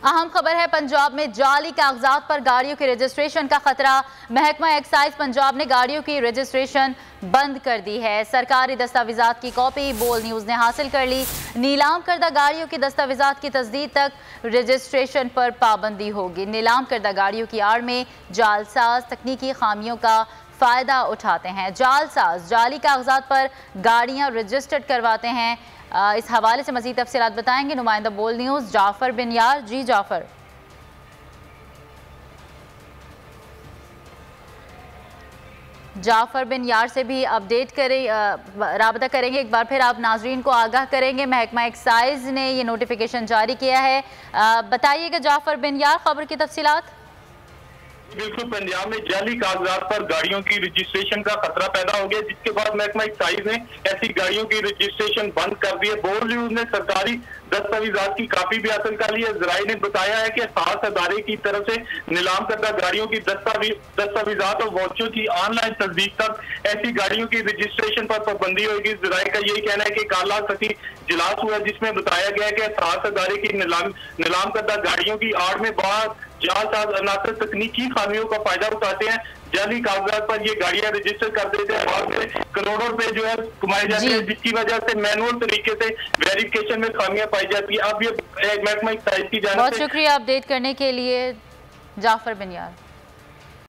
अहम खबर है, पंजाब में जाली कागजात पर गाड़ियों के रजिस्ट्रेशन का खतरा। महकमा एक्साइज पंजाब ने गाड़ियों की रजिस्ट्रेशन बंद कर दी है। सरकारी दस्तावेजात की कॉपी बोल न्यूज़ ने हासिल कर ली। नीलाम करदा गाड़ियों की दस्तावेजात की तस्दीक तक रजिस्ट्रेशन पर पाबंदी होगी। नीलाम करदा गाड़ियों की आड़ में जालसाज तकनीकी खामियों का फ़ायदा उठाते हैं। जालसाज जाली कागजात पर गाड़ियाँ रजिस्टर्ड करवाते हैं। इस हवाले से मज़ीद तफसीलात बताएंगे नुमाइंदा बोल न्यूज़ जाफ़र बिन यार। जी जाफ़र। जाफ़र बिन यार से भी अपडेट करें, राबता करेंगे। एक बार फिर आप नाजरीन को आगाह करेंगे, महकमा एक्साइज ने ये नोटिफिकेशन जारी किया है। बताइएगा जाफ़र बिन यार, खबर की तफसीलात। बिल्कुल, पंजाब में जाली कागजात पर गाड़ियों की रजिस्ट्रेशन का खतरा पैदा हो गया, जिसके बाद महकमा एक्साइज ने ऐसी गाड़ियों की रजिस्ट्रेशन बंद कर दी है। बोल न्यूज़ ने सरकारी दस्तावेजात की कापी भी हासिल कर ली है। जराये ने बताया है कि खास अदारे की तरफ से नीलाम करदा गाड़ियों की दस्तावेजात और वाउचर की ऑनलाइन तस्दीक तक ऐसी गाड़ियों की रजिस्ट्रेशन पर पाबंदी होगी। जराये का यही कहना है कि काला सती इजलास हुआ, जिसमें बताया गया है कि खास अदारे की नीलाम करदा गाड़ियों की आड़ में बाद जालसाज अनासर तकनीकी खामियों का फायदा उठाते हैं। जाली कागजात पर ये गाड़ियां रजिस्टर कर देते हैं और में करोड़ों रुपए जो है कमाए जाते हैं, जिसकी वजह से मैनुअल तरीके से वेरिफिकेशन में खामियां पाई जाती है। अब ये महकमा एक्साइज की जानिब से। बहुत शुक्रिया अपडेट करने के लिए जाफ़र बिन यार।